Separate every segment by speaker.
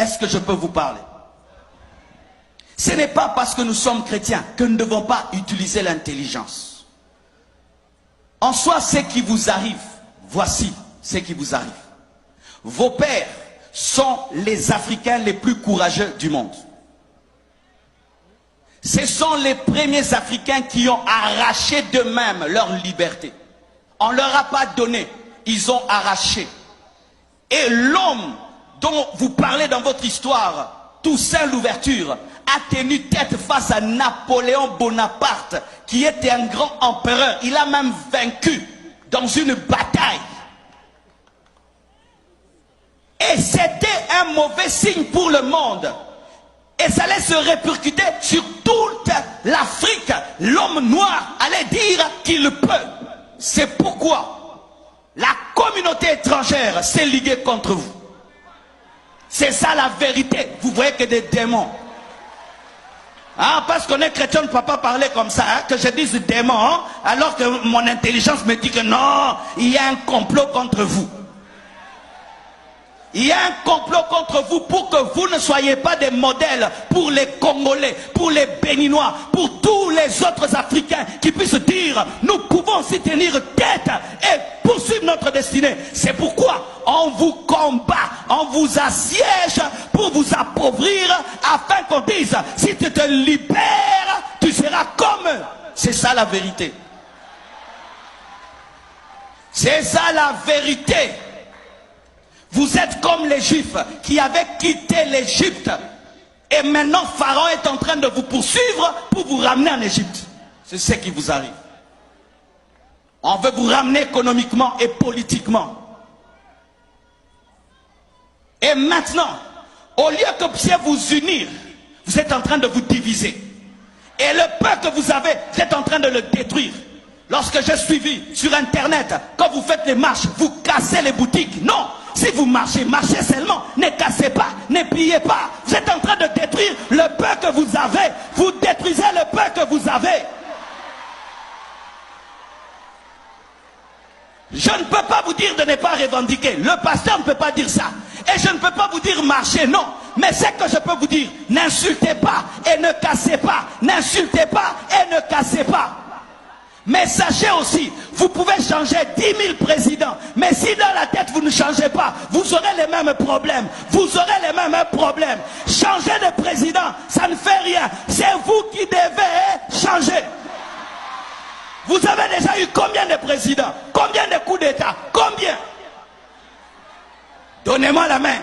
Speaker 1: est-ce que je peux vous parler? Ce n'est pas parce que nous sommes chrétiens que nous ne devons pas utiliser l'intelligence. En soi, ce qui vous arrive, voici ce qui vous arrive. Vos pères sont les Africains les plus courageux du monde. Ce sont les premiers Africains qui ont arraché d'eux-mêmes leur liberté. On ne leur a pas donné, ils ont arraché. Et l'homme dont vous parlez dans votre histoire, Toussaint Louverture, a tenu tête face à Napoléon Bonaparte, qui était un grand empereur. Il a même vaincu dans une bataille. Et c'était un mauvais signe pour le monde. Et ça allait se répercuter sur toute l'Afrique. L'homme noir allait dire qu'il peut. C'est pourquoi la communauté étrangère s'est liguée contre vous. C'est ça la vérité. Vous voyez que des démons. Ah, parce qu'on est chrétien, on ne peut pas parler comme ça, hein, que je dise démon, hein, alors que mon intelligence me dit que non, il y a un complot contre vous. Il y a un complot contre vous pour que vous ne soyez pas des modèles pour les Congolais, pour les Béninois, pour tous les autres Africains qui puissent dire nous pouvons s'y tenir tête et poursuivre notre destinée. C'est pourquoi on vous combat, on vous assiège pour vous appauvrir afin qu'on dise si tu te libères, tu seras comme eux. C'est ça la vérité. C'est ça la vérité. Vous êtes comme les Juifs qui avaient quitté l'Égypte. Et maintenant, Pharaon est en train de vous poursuivre pour vous ramener en Égypte. C'est ce qui vous arrive. On veut vous ramener économiquement et politiquement. Et maintenant, au lieu que vous puissiez vous unir, vous êtes en train de vous diviser. Et le peu que vous avez, vous êtes en train de le détruire. Lorsque j'ai suivi sur Internet, quand vous faites les marches, vous cassez les boutiques. Non! Si vous marchez, marchez seulement, ne cassez pas, ne pillez pas. Vous êtes en train de détruire le peu que vous avez. Vous détruisez le peu que vous avez. Je ne peux pas vous dire de ne pas revendiquer. Le pasteur ne peut pas dire ça. Et je ne peux pas vous dire marcher, non. Mais c'est que je peux vous dire, n'insultez pas et ne cassez pas. N'insultez pas et ne cassez pas. Mais sachez aussi, vous pouvez changer 10 000 présidents, mais si dans la tête vous ne changez pas, vous aurez les mêmes problèmes. Vous aurez les mêmes problèmes. Changer de président, ça ne fait rien. C'est vous qui devez changer. Vous avez déjà eu combien de présidents? Combien de coups d'État? Combien? Donnez-moi la main.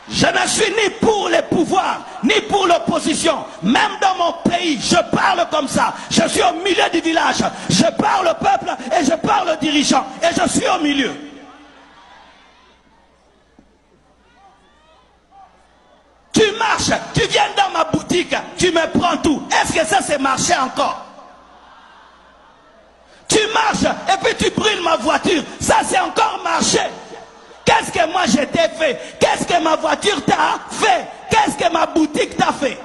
Speaker 1: Je ne suis ni pour les pouvoirs, ni pour l'opposition. Même dans mon pays, je parle comme ça. Je suis au milieu du village. Je parle au peuple et je parle aux dirigeants. Et je suis au milieu. Tu marches, tu viens dans ma boutique, tu me prends tout. Est-ce que ça c'est marcher encore? Tu marches et puis tu brûles ma voiture. Ça c'est encore marcher. Qu'est-ce que moi je t'ai fait? Qu'est-ce que ma voiture t'a fait? Qu'est-ce que ma boutique t'a fait?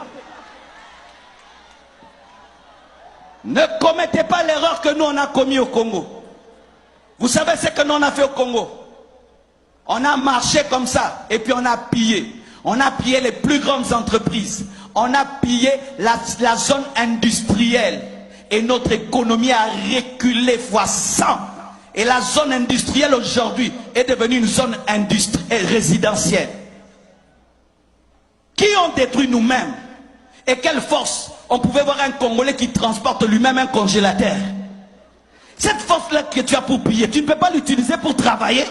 Speaker 1: Ne commettez pas l'erreur que nous on a commis au Congo. Vous savez ce que nous on a fait au Congo? On a marché comme ça et puis on a pillé. On a pillé les plus grandes entreprises. On a pillé la zone industrielle. Et notre économie a reculé fois 100. Et la zone industrielle aujourd'hui est devenue une zone résidentielle. Qui ont détruit nous-mêmes? Et quelle force? On pouvait voir un Congolais qui transporte lui-même un congélateur. Cette force-là que tu as pour piller, tu ne peux pas l'utiliser pour travailler.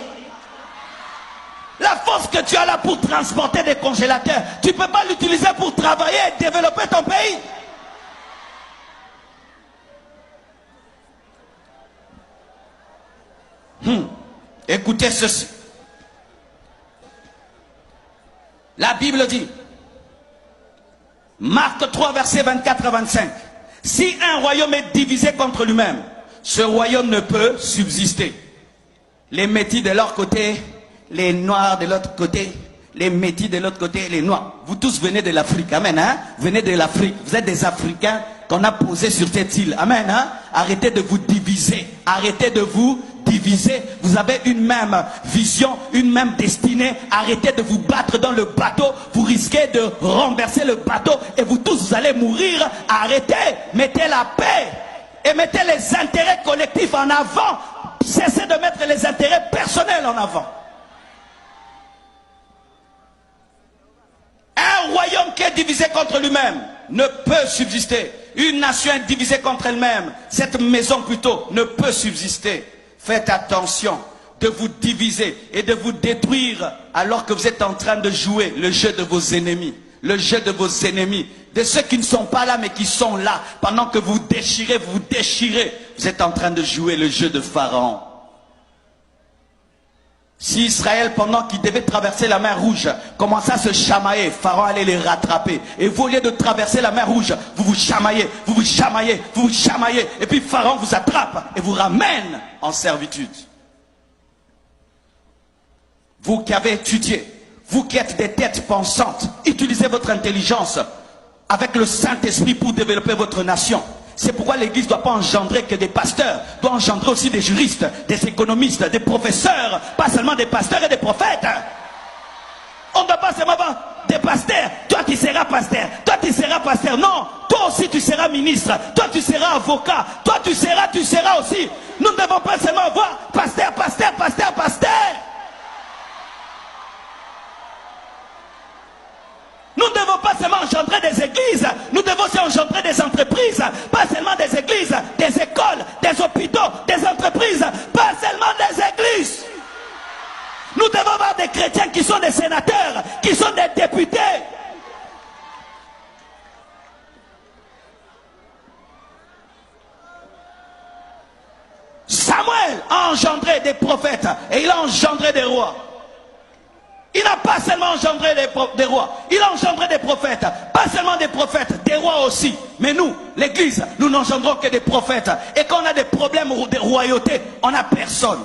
Speaker 1: La force que tu as là pour transporter des congélateurs, tu ne peux pas l'utiliser pour travailler et développer ton pays. Écoutez ceci. La Bible dit, Marc 3, versets 24 à 25. Si un royaume est divisé contre lui-même, ce royaume ne peut subsister. Les métis de leur côté, les noirs de l'autre côté, les métis de l'autre côté, les noirs. Vous tous venez de l'Afrique, amen, hein? Venez de l'Afrique. Vous êtes des Africains qu'on a posés sur cette île, amen, hein? Arrêtez de vous diviser. Arrêtez de vous divisés, vous avez une même vision, une même destinée. Arrêtez de vous battre dans le bateau, vous risquez de renverser le bateau et vous tous vous allez mourir. Arrêtez, mettez la paix et mettez les intérêts collectifs en avant. Cessez de mettre les intérêts personnels en avant. Un royaume qui est divisé contre lui-même ne peut subsister. Une nation divisée contre elle-même, cette maison plutôt, ne peut subsister. Faites attention de vous diviser et de vous détruire alors que vous êtes en train de jouer le jeu de vos ennemis. Le jeu de vos ennemis, de ceux qui ne sont pas là mais qui sont là. Pendant que vous déchirez, vous êtes en train de jouer le jeu de Pharaon. Si Israël, pendant qu'il devait traverser la mer Rouge, commençait à se chamailler, Pharaon allait les rattraper. Et vous, au lieu de traverser la mer Rouge, vous vous chamaillez, vous vous chamaillez, vous vous chamaillez. Et puis Pharaon vous attrape et vous ramène en servitude. Vous qui avez étudié, vous qui êtes des têtes pensantes, utilisez votre intelligence avec le Saint-Esprit pour développer votre nation. C'est pourquoi l'Église ne doit pas engendrer que des pasteurs, doit engendrer aussi des juristes, des économistes, des professeurs, pas seulement des pasteurs et des prophètes. On ne doit pas seulement avoir des pasteurs. Toi tu seras pasteur, toi tu seras pasteur. Non, toi aussi tu seras ministre, toi tu seras avocat, toi tu seras aussi. Nous ne devons pas seulement avoir pasteur, pasteur, pasteur, pasteur. Nous ne devons pas seulement engendrer des églises, nous devons aussi engendrer des entreprises, pas seulement des églises, des écoles, des hôpitaux, des entreprises, pas seulement des églises. Nous devons avoir des chrétiens qui sont des sénateurs, qui sont des députés. Samuel a engendré des prophètes et il a engendré des rois. Il n'a pas seulement engendré des rois, il a engendré des prophètes, pas seulement des prophètes, des rois aussi. Mais nous, l'Église, nous n'engendrons que des prophètes. Et quand on a des problèmes de royauté, on n'a personne.